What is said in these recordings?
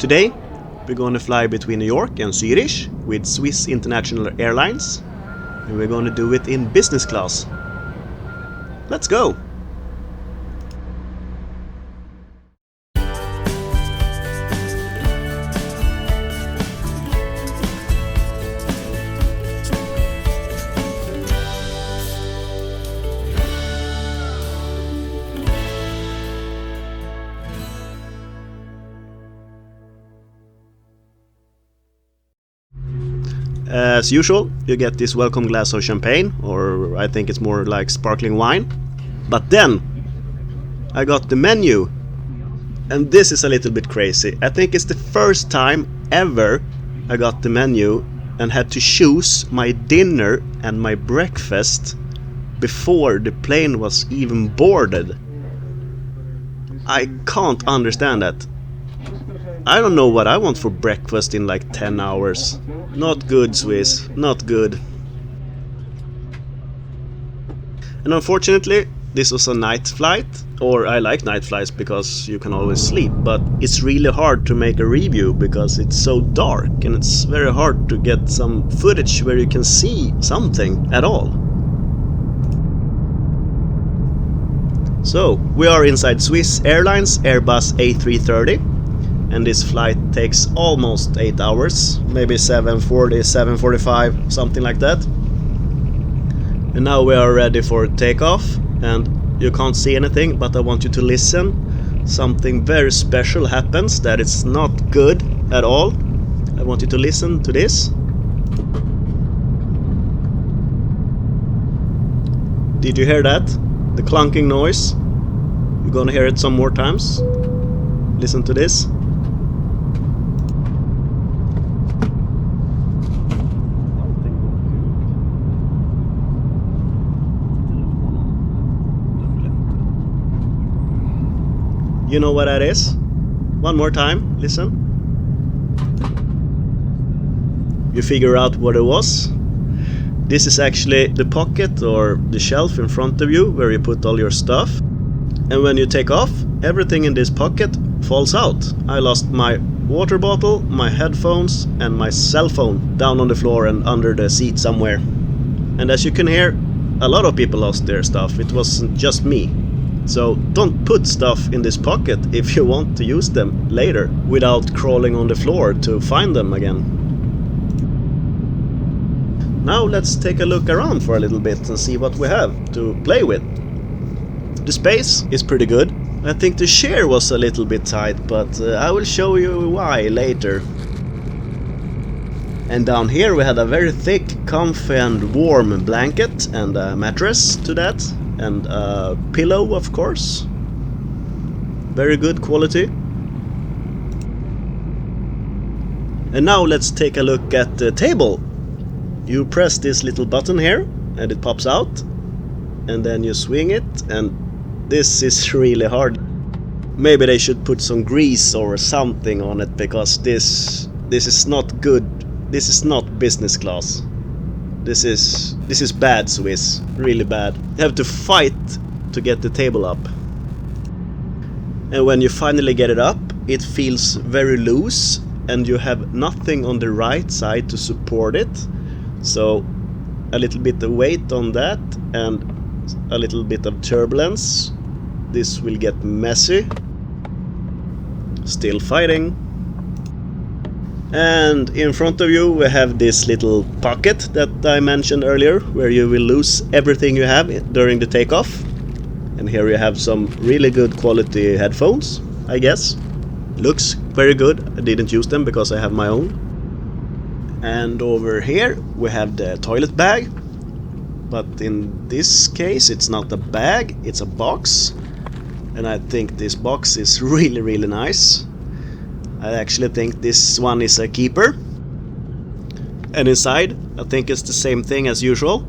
Today we're going to fly between New York and Zürich with Swiss International Airlines, and we're going to do it in business class. Let's go! As usual, you get this welcome glass of champagne, or I think it's more like sparkling wine. But then I got the menu, and this is a little bit crazy. I think it's the first time ever I got the menu and had to choose my dinner and my breakfast before the plane was even boarded. I can't understand that. I don't know what I want for breakfast in like 10 hours. Not good, Swiss. Not good. And unfortunately, this was a night flight. Or I like night flights because you can always sleep. But it's really hard to make a review because it's so dark. And it's very hard to get some footage where you can see something at all. So, we are inside Swiss Airlines Airbus A330. And this flight takes almost 8 hours, maybe 7:40, 7:45, something like that. And now we are ready for takeoff, and you can't see anything, but I want you to listen. Something very special happens that is not good at all. I want you to listen to this. Did you hear that? The clunking noise. You're gonna hear it some more times. Listen to this. You know what that is? One more time, listen. You figure out what it was? This is actually the pocket or the shelf in front of you where you put all your stuff. And when you take off, everything in this pocket falls out. I lost my water bottle, my headphones and my cell phone down on the floor and under the seat somewhere. And as you can hear, a lot of people lost their stuff. It wasn't just me. So don't put stuff in this pocket if you want to use them later without crawling on the floor to find them again. Now let's take a look around for a little bit and see what we have to play with. The space is pretty good. I think the chair was a little bit tight, but I will show you why later. And down here we had a very thick, comfy and warm blanket and a mattress to that. And a pillow, of course. Very good quality. And now let's take a look at the table. You press this little button here and it pops out. And then you swing it, and this is really hard. Maybe they should put some grease or something on it, because this is not good. This is not business class. This is bad, Swiss. Really bad. You have to fight to get the table up. And when you finally get it up, it feels very loose, and you have nothing on the right side to support it. So a little bit of weight on that and a little bit of turbulence. This will get messy. Still fighting. And in front of you we have this little pocket that I mentioned earlier, where you will lose everything you have during the takeoff. And here you have some really good quality headphones, I guess. Looks very good. I didn't use them because I have my own. And over here we have the toilet bag. But in this case it's not a bag, it's a box. And I think this box is really, really nice. I actually think this one is a keeper. And inside, I think it's the same thing as usual.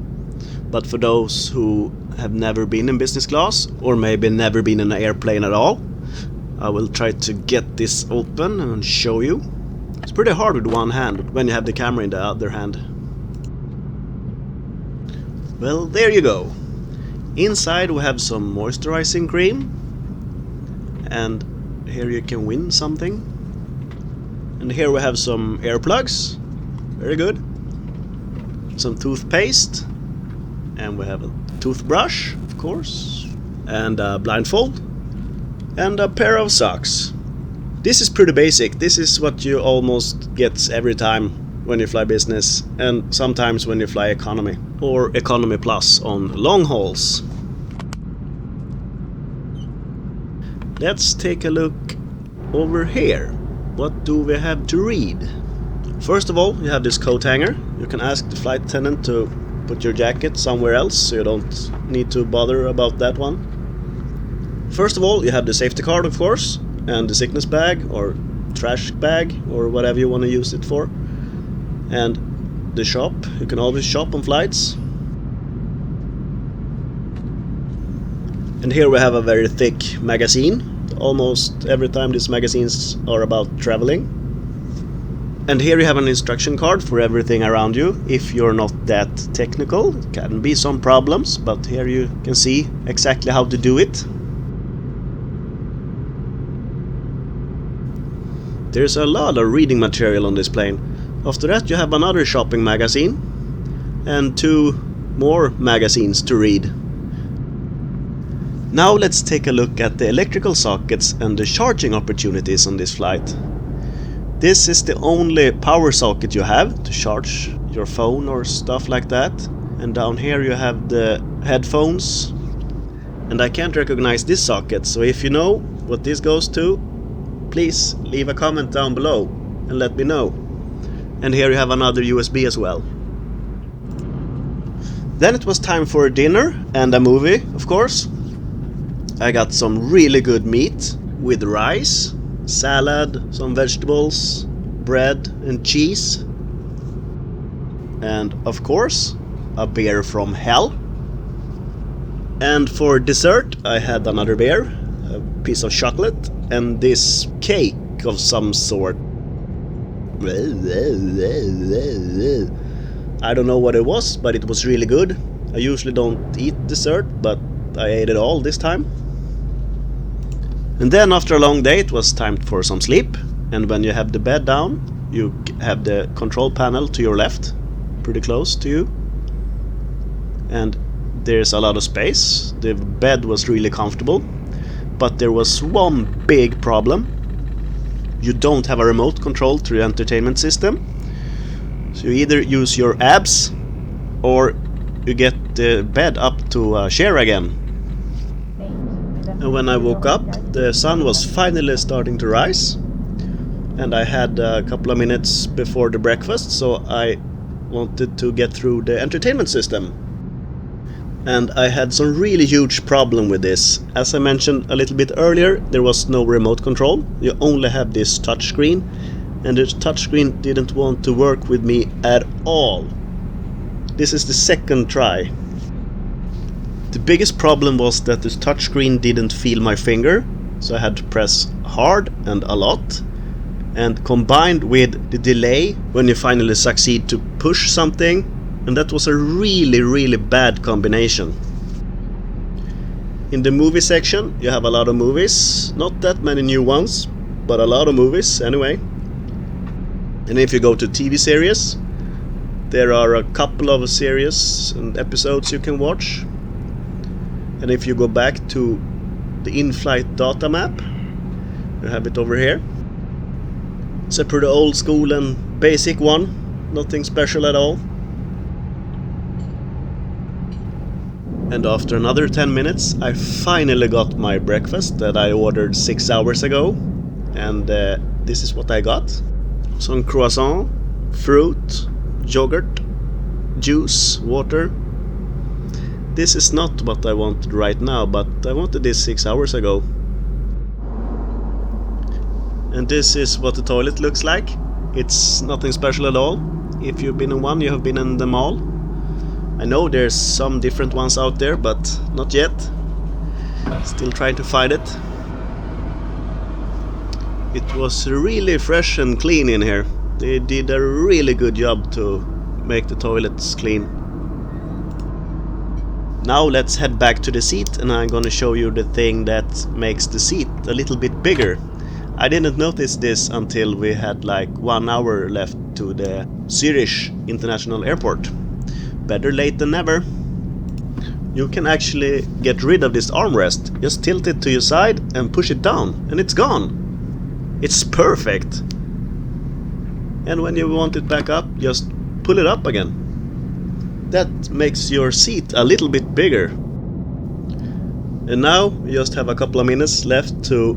But for those who have never been in business class, or maybe never been in an airplane at all, I will try to get this open and show you. It's pretty hard with one hand when you have the camera in the other hand. Well, there you go. Inside we have some moisturizing cream. And here you can win something. And here we have some earplugs, very good. Some toothpaste, and we have a toothbrush, of course, and a blindfold, and a pair of socks. This is pretty basic. This is what you almost get every time when you fly business, and sometimes when you fly economy or economy plus on long hauls. Let's take a look over here. What do we have to read? First of all, you have this coat hanger. You can ask the flight attendant to put your jacket somewhere else, so you don't need to bother about that one. First of all, you have the safety card, of course, and the sickness bag or trash bag or whatever you want to use it for. And the shop. You can always shop on flights. And here we have a very thick magazine. Almost every time these magazines are about traveling. And here you have an instruction card for everything around you. If you're not that technical, it can be some problems, but here you can see exactly how to do it. There's a lot of reading material on this plane. After that you have another shopping magazine and 2 more magazines to read. Now let's take a look at the electrical sockets and the charging opportunities on this flight. This is the only power socket you have to charge your phone or stuff like that. And down here you have the headphones. And I can't recognize this socket, so if you know what this goes to, please leave a comment down below and let me know. And here you have another USB as well. Then it was time for dinner and a movie, of course. I got some really good meat with rice, salad, some vegetables, bread and cheese. And of course, a beer from hell. And for dessert I had another beer, a piece of chocolate, and this cake of some sort. I don't know what it was, but it was really good. I usually don't eat dessert, but I ate it all this time. And then after a long day it was time for some sleep. And when you have the bed down, you have the control panel to your left, pretty close to you. And there's a lot of space. The bed was really comfortable. But there was one big problem. You don't have a remote control to the entertainment system. So you either use your abs or you get the bed up to share again. And when I woke up, the sun was finally starting to rise. And I had a couple of minutes before the breakfast, so I wanted to get through the entertainment system. And I had some really huge problem with this. As I mentioned a little bit earlier, there was no remote control. You only have this touchscreen, and the touchscreen didn't want to work with me at all. This is the second try. The biggest problem was that this touchscreen didn't feel my finger, so I had to press hard and a lot. And combined with the delay when you finally succeed to push something, and that was a really bad combination. In the movie section you have a lot of movies, not that many new ones, but a lot of movies anyway. And if you go to TV series, there are a couple of series and episodes you can watch. And if you go back to the in-flight data map, you have it over here. It's a pretty old school and basic one, nothing special at all. And after another 10 minutes I finally got my breakfast that I ordered 6 hours ago. And this is what I got. Some croissant, fruit, yogurt, juice, water. This is not what I wanted right now, but I wanted this 6 hours ago. And this is what the toilet looks like. It's nothing special at all. If you've been in one, you have been in them all. I know there's some different ones out there, but not yet. Still trying to find it. It was really fresh and clean in here. They did a really good job to make the toilets clean. Now let's head back to the seat, and I'm gonna show you the thing that makes the seat a little bit bigger. I didn't notice this until we had like 1 hour left to the Zürich International Airport. Better late than never. You can actually get rid of this armrest. Just tilt it to your side and push it down, and it's gone. It's perfect. And when you want it back up, just pull it up again. That makes your seat a little bit bigger. And now we just have a couple of minutes left to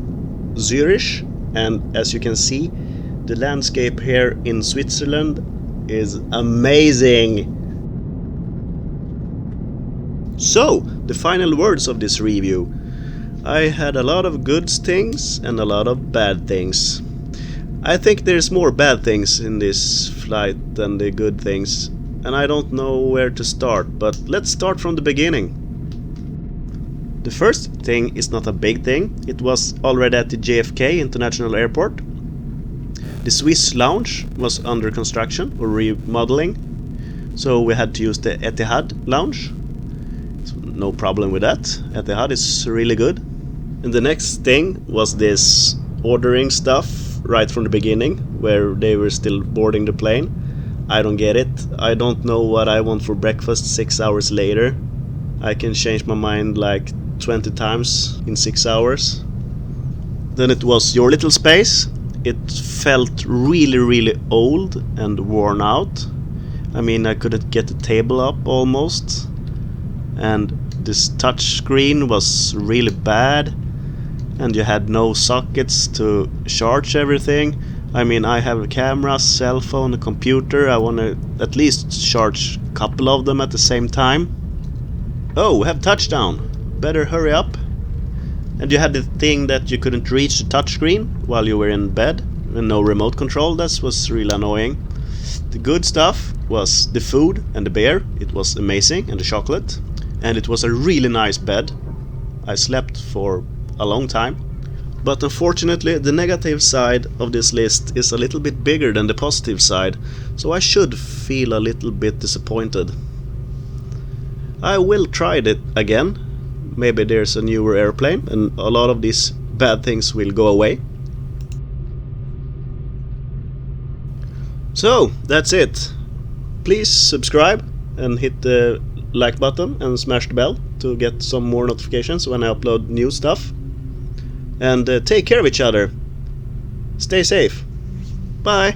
Zürich, and as you can see, the landscape here in Switzerland is amazing. So, the final words of this review. I had a lot of good things and a lot of bad things. I think there's more bad things in this flight than the good things, and I don't know where to start, but let's start from the beginning. The first thing is not a big thing. It was already at the JFK International Airport. The Swiss lounge was under construction or remodeling, so we had to use the Etihad lounge. So no problem with that. Etihad is really good. And the next thing was this ordering stuff right from the beginning, where they were still boarding the plane. I don't get it. I don't know what I want for breakfast 6 hours later. I can change my mind like 20 times in 6 hours. Then it was your little space. It felt really old and worn out. I mean, I couldn't get the table up almost. And this touch screen was really bad. And you had no sockets to charge everything. I mean, I have a camera, cell phone, a computer. I want to at least charge a couple of them at the same time. Oh, we have touchdown. Better hurry up. And you had the thing that you couldn't reach the touchscreen while you were in bed, and no remote control. That was really annoying. The good stuff was the food and the beer. It was amazing, and the chocolate. And it was a really nice bed. I slept for a long time. But unfortunately, the negative side of this list is a little bit bigger than the positive side, so I should feel a little bit disappointed. I will try it again. Maybe there's a newer airplane and a lot of these bad things will go away. So, that's it. Please subscribe and hit the like button and smash the bell to get some more notifications when I upload new stuff. And take care of each other. Stay safe. Bye.